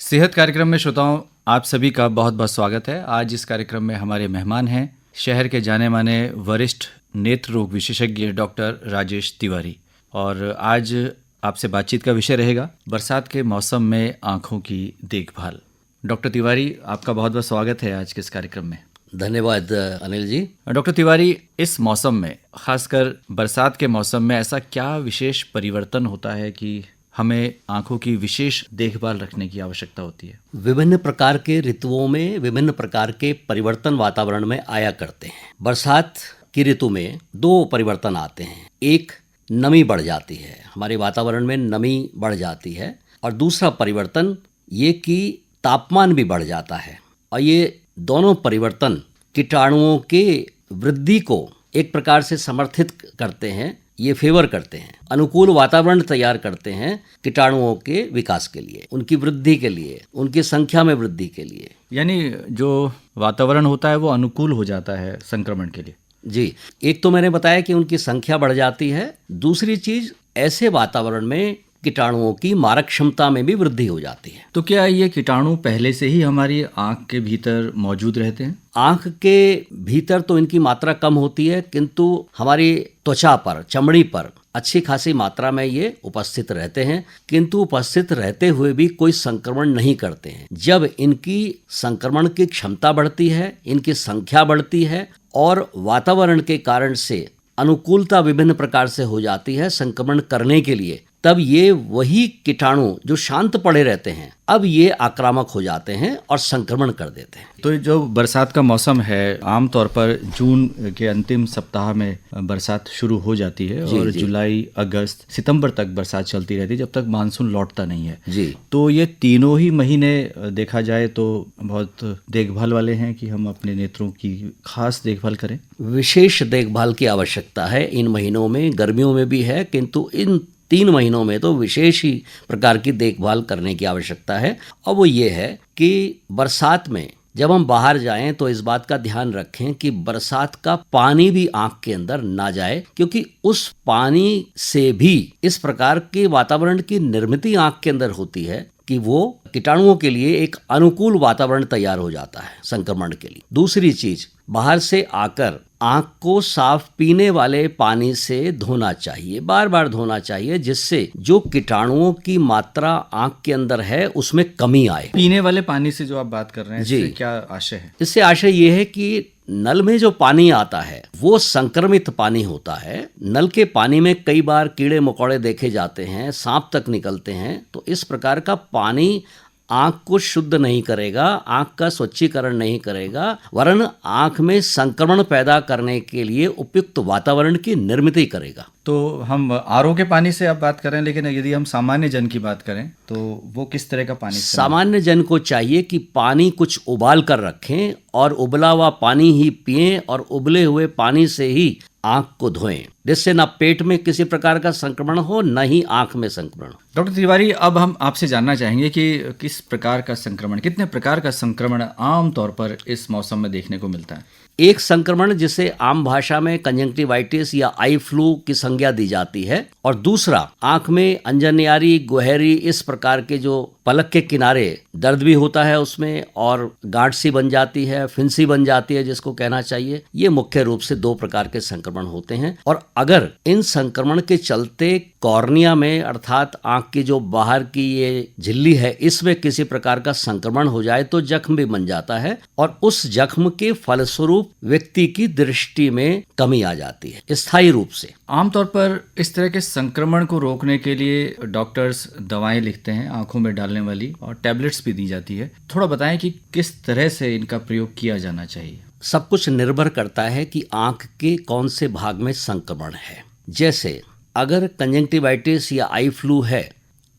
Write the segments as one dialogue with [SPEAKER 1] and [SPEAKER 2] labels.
[SPEAKER 1] सेहत कार्यक्रम में श्रोताओं आप सभी का बहुत बहुत स्वागत है। आज इस कार्यक्रम में हमारे मेहमान हैं शहर के जाने माने वरिष्ठ नेत्र रोग विशेषज्ञ डॉक्टर राजेश तिवारी। और आज आपसे बातचीत का विषय रहेगा बरसात के मौसम में आँखों की देखभाल। डॉक्टर तिवारी, आपका बहुत बहुत स्वागत है आज के इस कार्यक्रम में।
[SPEAKER 2] धन्यवाद अनिल जी।
[SPEAKER 1] डॉक्टर तिवारी, इस मौसम में खासकर बरसात के मौसम में ऐसा क्या विशेष परिवर्तन होता है कि हमें आंखों की विशेष देखभाल रखने की आवश्यकता होती है?
[SPEAKER 2] विभिन्न प्रकार के ऋतुओं में विभिन्न प्रकार के परिवर्तन वातावरण में आया करते हैं। बरसात की ऋतु में दो परिवर्तन आते हैं। एक, नमी बढ़ जाती है, हमारे वातावरण में नमी बढ़ जाती है। और दूसरा परिवर्तन ये कि तापमान भी बढ़ जाता है। और ये दोनों परिवर्तन कीटाणुओं के वृद्धि को एक प्रकार से समर्थित करते हैं, ये फेवर करते हैं, अनुकूल वातावरण तैयार करते हैं कीटाणुओं के विकास के लिए, उनकी वृद्धि के लिए, उनकी संख्या में वृद्धि के लिए।
[SPEAKER 1] यानी जो वातावरण होता है वो अनुकूल हो जाता है संक्रमण के लिए।
[SPEAKER 2] जी, एक तो मैंने बताया कि उनकी संख्या बढ़ जाती है। दूसरी चीज, ऐसे वातावरण में कीटाणुओं की मारक क्षमता में भी वृद्धि हो जाती है।
[SPEAKER 1] तो क्या ये कीटाणु पहले से ही हमारी आंख के भीतर मौजूद रहते हैं?
[SPEAKER 2] आंख के भीतर तो इनकी मात्रा कम होती है, किंतु हमारी त्वचा पर, चमड़ी पर अच्छी खासी मात्रा में ये उपस्थित रहते हैं। किंतु उपस्थित रहते हुए भी कोई संक्रमण नहीं करते हैं। जब इनकी संक्रमण की क्षमता बढ़ती है, इनकी संख्या बढ़ती है और वातावरण के कारण से अनुकूलता विभिन्न प्रकार से हो जाती है संक्रमण करने के लिए, तब ये वही कीटाणु जो शांत पड़े रहते हैं, अब ये आक्रामक हो जाते हैं और संक्रमण कर देते हैं।
[SPEAKER 1] तो जो बरसात का मौसम है, आमतौर पर जून के अंतिम सप्ताह में बरसात शुरू हो जाती है और जुलाई, अगस्त, सितंबर तक बरसात चलती रहती है जब तक मानसून लौटता नहीं है
[SPEAKER 2] जी।
[SPEAKER 1] तो ये तीनों ही महीने देखा जाए तो बहुत देखभाल वाले हैं कि हम अपने नेत्रों की खास देखभाल करें।
[SPEAKER 2] विशेष देखभाल की आवश्यकता है इन महीनों में, गर्मियों में भी है, किंतु इन 3 महीनों में तो विशेष ही प्रकार की देखभाल करने की आवश्यकता है। और वो ये है कि बरसात में जब हम बाहर जाएं तो इस बात का ध्यान रखें कि बरसात का पानी भी आंख के अंदर ना जाए, क्योंकि उस पानी से भी इस प्रकार के वातावरण की निर्मिति आंख के अंदर होती है कि वो कीटाणुओं के लिए एक अनुकूल वातावरण तैयार हो जाता है संक्रमण के लिए। दूसरी चीज, बाहर से आकर आंख को साफ पीने वाले पानी से धोना चाहिए, बार बार धोना चाहिए, जिससे जो कीटाणुओं की मात्रा आंख के अंदर है उसमें कमी आए।
[SPEAKER 1] पीने वाले पानी से जो आप बात कर रहे हैं, इससे क्या आशय है?
[SPEAKER 2] इससे आशय ये है कि नल में जो पानी आता है वो संक्रमित पानी होता है। नल के पानी में कई बार कीड़े मकोड़े देखे जाते हैं, सांप तक निकलते हैं। तो इस प्रकार का पानी आंख को शुद्ध नहीं करेगा, आंख का स्वच्छीकरण नहीं करेगा, वरन आंख में संक्रमण पैदा करने के लिए उपयुक्त वातावरण की निर्मित करेगा।
[SPEAKER 1] तो हम आरओ के पानी से आप बात करें, लेकिन यदि हम सामान्य जन की बात करें तो वो किस तरह का पानी?
[SPEAKER 2] सामान्य जन को चाहिए कि पानी कुछ उबाल कर रखें और उबला हुआ पानी ही पिएं और उबले हुए पानी से ही आंख को धोएं, जिससे ना पेट में किसी प्रकार का संक्रमण हो, न ही आंख में संक्रमण।
[SPEAKER 1] डॉक्टर तिवारी, अब हम आपसे जानना चाहेंगे कि किस प्रकार का संक्रमण, कितने प्रकार का संक्रमण आमतौर पर इस मौसम में देखने को मिलता है?
[SPEAKER 2] एक संक्रमण जिसे आम भाषा में कंजंक्टिवाइटिस या आई फ्लू की संज्ञा दी जाती है, और दूसरा आंख में अंजनियारी, गुहरी, इस प्रकार के जो पलक के किनारे दर्द भी होता है उसमें, और गांठ सी बन जाती है, फिंसी बन जाती है जिसको कहना चाहिए। ये मुख्य रूप से 2 प्रकार के संक्रमण होते हैं। और अगर इन संक्रमण के चलते कॉर्निया में, अर्थात आंख की जो बाहर की ये झिल्ली है, इसमें किसी प्रकार का संक्रमण हो जाए तो जख्म भी बन जाता है, और उस जख्म के फलस्वरूप व्यक्ति की दृष्टि में कमी आ जाती है स्थायी रूप से।
[SPEAKER 1] आमतौर पर इस तरह के संक्रमण को रोकने के लिए डॉक्टर्स दवाएं लिखते हैं आंखों में डालने वाली, और टैबलेट्स भी दी जाती है। थोड़ा बताएं कि किस तरह से इनका प्रयोग किया जाना चाहिए।
[SPEAKER 2] सब कुछ निर्भर करता है कि आंख के कौन से भाग में संक्रमण है। जैसे अगर कंजंक्टिवाइटिस या आई फ्लू है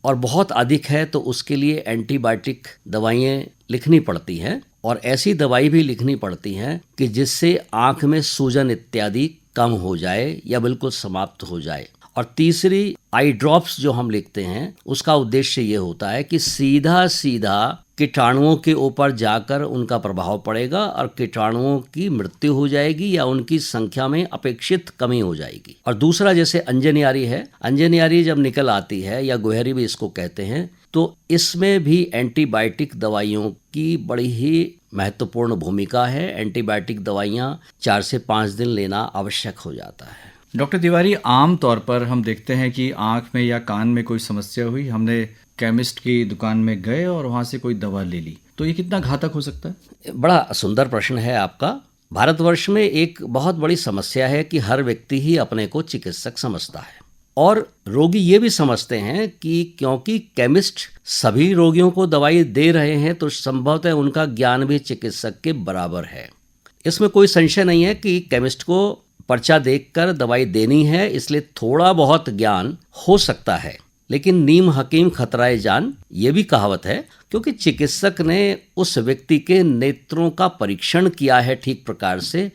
[SPEAKER 2] और बहुत अधिक है तो उसके लिए एंटीबायोटिक दवाइयाँ लिखनी पड़ती हैं, और ऐसी दवाई भी लिखनी पड़ती हैं कि जिससे आंख में सूजन इत्यादि कम हो जाए या बिल्कुल समाप्त हो जाए। और तीसरी, आई ड्रॉप्स जो हम लिखते हैं, उसका उद्देश्य ये होता है कि सीधा सीधा कीटाणुओं के ऊपर जाकर उनका प्रभाव पड़ेगा और कीटाणुओं की मृत्यु हो जाएगी या उनकी संख्या में अपेक्षित कमी हो जाएगी। और दूसरा, जैसे अंजनियारी है, अंजनियारी जब निकल आती है या गुहरी भी इसको कहते हैं, तो इसमें भी एंटीबायोटिक दवाइयों की बड़ी ही महत्वपूर्ण भूमिका है। एंटीबायोटिक दवाइयाँ 4 से 5 दिन लेना आवश्यक हो जाता है।
[SPEAKER 1] डॉक्टर तिवारी, आम तौर पर हम देखते हैं कि आँख में या कान में कोई समस्या हुई, हमने केमिस्ट की दुकान में गए और वहाँ से कोई दवा ले ली, तो ये कितना घातक हो सकता है?
[SPEAKER 2] बड़ा सुंदर प्रश्न है आपका। भारतवर्ष में एक बहुत बड़ी समस्या है कि हर व्यक्ति ही अपने को चिकित्सक समझता है और रोगी ये भी समझते हैं कि क्योंकि केमिस्ट सभी रोगियों को दवाई दे रहे हैं तो संभवतः उनका ज्ञान भी चिकित्सक के बराबर है। इसमें कोई संशय नहीं है कि केमिस्ट को पर्चा देखकर दवाई देनी है, इसलिए थोड़ा बहुत ज्ञान हो सकता है, लेकिन नीम हकीम खतराए जान ये भी कहावत है, क्योंकि चिकित्सक ने उस व्यक्ति के नेत्रों का परीक्षण किया है ठीक प्रकार से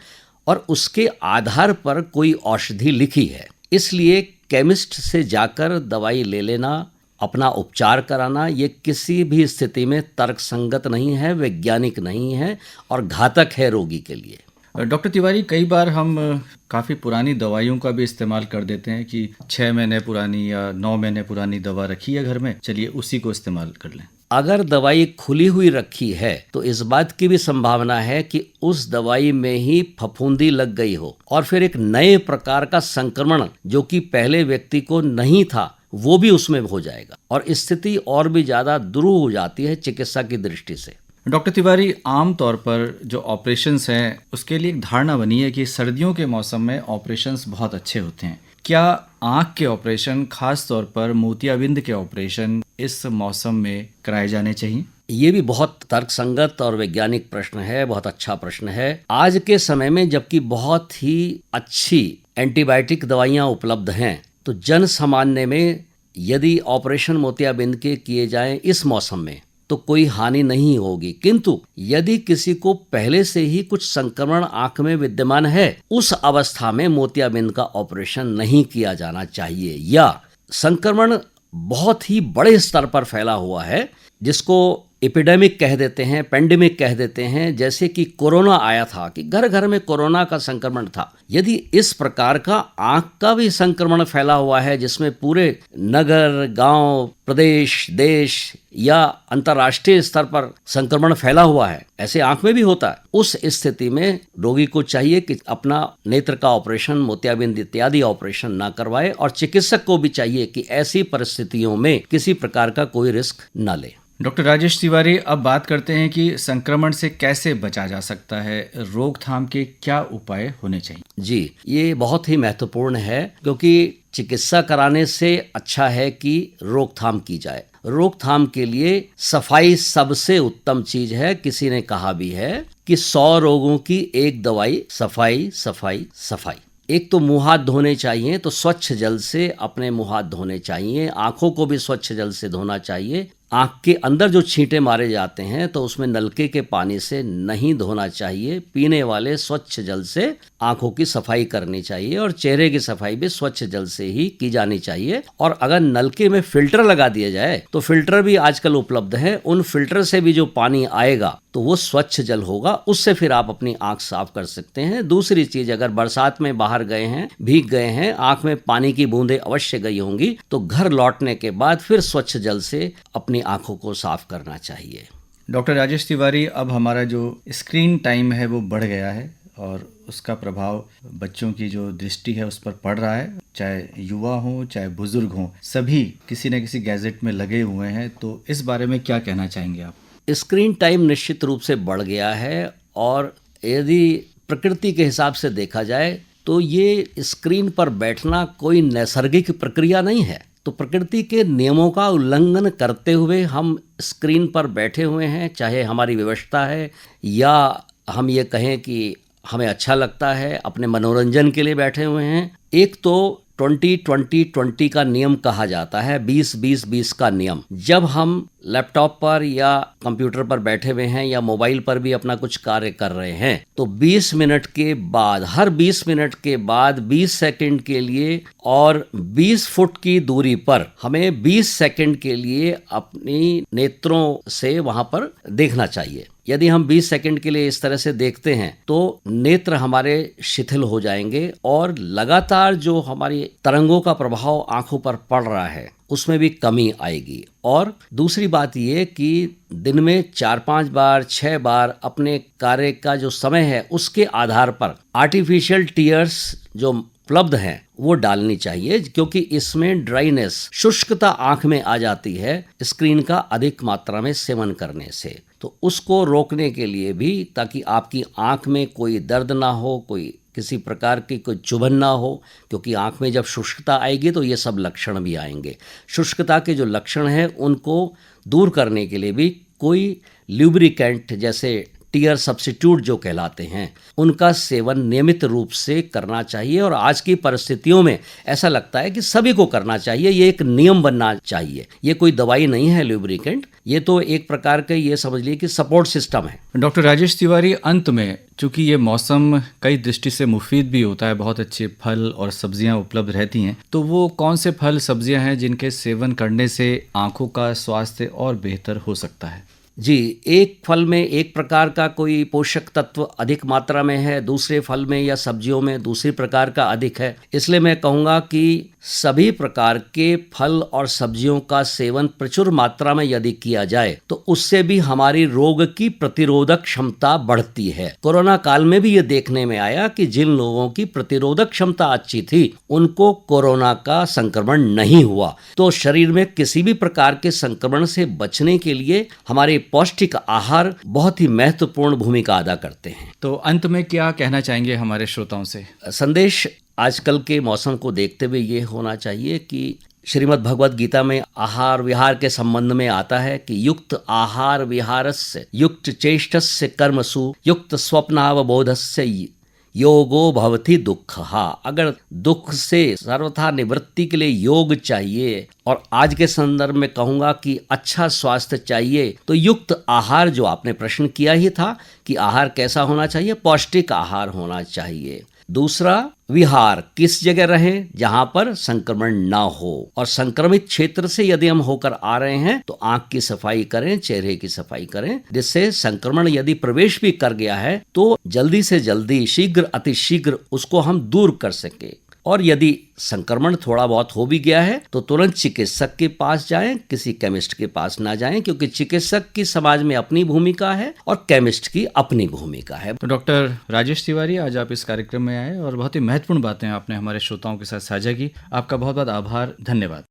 [SPEAKER 2] और उसके आधार पर कोई औषधि लिखी है। इसलिए केमिस्ट से जाकर दवाई ले लेना, अपना उपचार कराना, ये किसी भी स्थिति में तर्कसंगत नहीं है, वैज्ञानिक नहीं है और घातक है रोगी के लिए।
[SPEAKER 1] डॉक्टर तिवारी, कई बार हम काफ़ी पुरानी दवाइयों का भी इस्तेमाल कर देते हैं कि 6 महीने पुरानी या 9 महीने पुरानी दवा रखी है घर में, चलिए उसी को इस्तेमाल कर लें।
[SPEAKER 2] अगर दवाई खुली हुई रखी है तो इस बात की भी संभावना है कि उस दवाई में ही फफूंदी लग गई हो और फिर एक नए प्रकार का संक्रमण जो कि पहले व्यक्ति को नहीं था वो भी उसमें हो जाएगा और स्थिति और भी ज़्यादा दुरूह हो जाती है चिकित्सा की दृष्टि से।
[SPEAKER 1] डॉक्टर तिवारी, आम तौर पर जो ऑपरेशंस हैं उसके लिए एक धारणा बनी है कि सर्दियों के मौसम में ऑपरेशंस बहुत अच्छे होते हैं। क्या आँख के ऑपरेशन, खास तौर पर मोतियाबिंद के ऑपरेशन इस मौसम में कराए जाने चाहिए?
[SPEAKER 2] ये भी बहुत तर्कसंगत और वैज्ञानिक प्रश्न है, बहुत अच्छा प्रश्न है। आज के समय में जबकि बहुत ही अच्छी एंटीबायोटिक दवाइयाँ उपलब्ध हैं, तो जन सामान्य में यदि ऑपरेशन मोतियाबिंद के किए जाएं इस मौसम में तो कोई हानि नहीं होगी, किंतु यदि किसी को पहले से ही कुछ संक्रमण आंख में विद्यमान है, उस अवस्था में मोतियाबिंद का ऑपरेशन नहीं किया जाना चाहिए। या संक्रमण बहुत ही बड़े स्तर पर फैला हुआ है, जिसको एपिडेमिक कह देते हैं, पेंडेमिक कह देते हैं, जैसे कि कोरोना आया था कि घर घर में कोरोना का संक्रमण था। यदि इस प्रकार का आंख का भी संक्रमण फैला हुआ है जिसमें पूरे नगर, गांव, प्रदेश, देश या अंतर्राष्ट्रीय स्तर पर संक्रमण फैला हुआ है, ऐसे आंख में भी होता है, उस स्थिति में रोगी को चाहिए कि अपना नेत्र का ऑपरेशन, मोतियाबिंद इत्यादि ऑपरेशन ना करवाए और चिकित्सक को भी चाहिए कि ऐसी परिस्थितियों में किसी प्रकार का कोई रिस्क न ले।
[SPEAKER 1] डॉक्टर राजेश तिवारी, अब बात करते हैं कि संक्रमण से कैसे बचा जा सकता है, रोकथाम के क्या उपाय होने चाहिए?
[SPEAKER 2] जी, ये बहुत ही महत्वपूर्ण है, क्योंकि चिकित्सा कराने से अच्छा है कि रोकथाम की जाए। रोकथाम के लिए सफाई सबसे उत्तम चीज है। किसी ने कहा भी है कि 100 रोगों की एक दवाई, सफाई सफाई सफाई। एक तो मुंह हाथ धोने चाहिए, तो स्वच्छ जल से अपने मुंह हाथ धोने चाहिए। आंखों को भी स्वच्छ जल से धोना चाहिए। आंख के अंदर जो छींटे मारे जाते हैं तो उसमें नलके के पानी से नहीं धोना चाहिए। पीने वाले स्वच्छ जल से आंखों की सफाई करनी चाहिए और चेहरे की सफाई भी स्वच्छ जल से ही की जानी चाहिए। और अगर नलके में फिल्टर लगा दिया जाए तो फिल्टर भी आजकल उपलब्ध है, उन फिल्टर से भी जो पानी आएगा तो वो स्वच्छ जल होगा, उससे फिर आप अपनी आंख साफ कर सकते हैं। दूसरी चीज, अगर बरसात में बाहर गए हैं, भीग गए हैं, आंख में पानी की बूंदें अवश्य गई होंगी, तो घर लौटने के बाद फिर स्वच्छ जल से अपनी आंखों को साफ करना चाहिए।
[SPEAKER 1] डॉक्टर राजेश तिवारी, अब हमारा जो स्क्रीन टाइम है वो बढ़ गया है और उसका प्रभाव बच्चों की जो दृष्टि है उस पर पड़ रहा है। चाहे युवा हो चाहे बुजुर्ग हो, सभी किसी न किसी गैजेट में लगे हुए हैं, तो इस बारे में क्या कहना चाहेंगे आप?
[SPEAKER 2] स्क्रीन टाइम निश्चित रूप से बढ़ गया है और यदि प्रकृति के हिसाब से देखा जाए तो ये स्क्रीन पर बैठना कोई नैसर्गिक प्रक्रिया नहीं है। तो प्रकृति के नियमों का उल्लंघन करते हुए हम स्क्रीन पर बैठे हुए हैं, चाहे हमारी व्यवस्था है या हम ये कहें कि हमें अच्छा लगता है, अपने मनोरंजन के लिए बैठे हुए हैं। एक तो 20-20-20 का नियम कहा जाता है, 20-20-20 का नियम। जब हम लैपटॉप पर या कंप्यूटर पर बैठे हुए हैं या मोबाइल पर भी अपना कुछ कार्य कर रहे हैं, तो 20 मिनट के बाद, हर 20 मिनट के बाद 20 सेकंड के लिए और 20 फुट की दूरी पर हमें 20 सेकंड के लिए अपनी नेत्रों से वहां पर देखना चाहिए। यदि हम 20 सेकंड के लिए इस तरह से देखते हैं तो नेत्र हमारे शिथिल हो जाएंगे और लगातार जो हमारी तरंगों का प्रभाव आंखों पर पड़ रहा है उसमें भी कमी आएगी। और दूसरी बात ये कि दिन में 4-5 बार 6 बार अपने कार्य का जो समय है उसके आधार पर आर्टिफिशियल टीयर्स जो उपलब्ध हैं वो डालनी चाहिए, क्योंकि इसमें ड्राइनेस, शुष्कता आंख में आ जाती है स्क्रीन का अधिक मात्रा में सेवन करने से। तो उसको रोकने के लिए भी, ताकि आपकी आंख में कोई दर्द ना हो, कोई किसी प्रकार की कोई चुभन ना हो, क्योंकि आंख में जब शुष्कता आएगी तो ये सब लक्षण भी आएंगे। शुष्कता के जो लक्षण हैं उनको दूर करने के लिए भी कोई ल्यूब्रिकेंट जैसे टीयर सब्स्टिट्यूट जो कहलाते हैं उनका सेवन नियमित रूप से करना चाहिए। और आज की परिस्थितियों में ऐसा लगता है कि सभी को करना चाहिए, ये एक नियम बनना चाहिए। ये कोई दवाई नहीं है ल्यूब्रिकेंट, ये तो एक प्रकार का ये समझ लीजिए कि सपोर्ट सिस्टम है।
[SPEAKER 1] डॉक्टर राजेश तिवारी, अंत में चूंकि ये मौसम कई दृष्टि से मुफीद भी होता है, बहुत अच्छे फल और सब्जियां उपलब्ध रहती हैं, तो वो कौन से फल सब्जियां हैं जिनके सेवन करने से आंखों का स्वास्थ्य और बेहतर हो सकता है?
[SPEAKER 2] जी, एक फल में एक प्रकार का कोई पोषक तत्व अधिक मात्रा में है, दूसरे फल में या सब्जियों में दूसरी प्रकार का अधिक है। इसलिए मैं कहूँगा कि सभी प्रकार के फल और सब्जियों का सेवन प्रचुर मात्रा में यदि किया जाए तो उससे भी हमारी रोग की प्रतिरोधक क्षमता बढ़ती है। कोरोना काल में भी ये देखने में आया कि जिन लोगों की प्रतिरोधक क्षमता अच्छी थी उनको कोरोना का संक्रमण नहीं हुआ। तो शरीर में किसी भी प्रकार के संक्रमण से बचने के लिए हमारे पौष्टिक आहार बहुत ही महत्वपूर्ण भूमिका अदा करते हैं।
[SPEAKER 1] तो अंत में क्या कहना चाहेंगे हमारे श्रोताओं से?
[SPEAKER 2] संदेश आजकल के मौसम को देखते हुए ये होना चाहिए कि श्रीमद् भगवद गीता में आहार विहार के संबंध में आता है कि युक्त आहार विहारस्य युक्त चेष्टस्य कर्मसु युक्त स्वप्नावबोधस्य योगो भवति दुःखः। अगर दुख से सर्वथा निवृत्ति के लिए योग चाहिए और आज के संदर्भ में कहूँगा कि अच्छा स्वास्थ्य चाहिए, तो युक्त आहार, जो आपने प्रश्न किया ही था कि आहार कैसा होना चाहिए, पौष्टिक आहार होना चाहिए। दूसरा, विहार किस जगह रहे जहां पर संक्रमण ना हो, और संक्रमित क्षेत्र से यदि हम होकर आ रहे हैं तो आंख की सफाई करें, चेहरे की सफाई करें, जिससे संक्रमण यदि प्रवेश भी कर गया है तो जल्दी से जल्दी, शीघ्र अतिशीघ्र उसको हम दूर कर सके। और यदि संक्रमण थोड़ा बहुत हो भी गया है तो तुरंत चिकित्सक के पास जाएं, किसी केमिस्ट के पास ना जाएं, क्योंकि चिकित्सक की समाज में अपनी भूमिका है और केमिस्ट की अपनी भूमिका है।
[SPEAKER 1] तो डॉक्टर राजेश तिवारी, आज आप इस कार्यक्रम में आए और बहुत ही महत्वपूर्ण बातें आपने हमारे श्रोताओं के साथ साझा की। आपका बहुत बहुत आभार, धन्यवाद।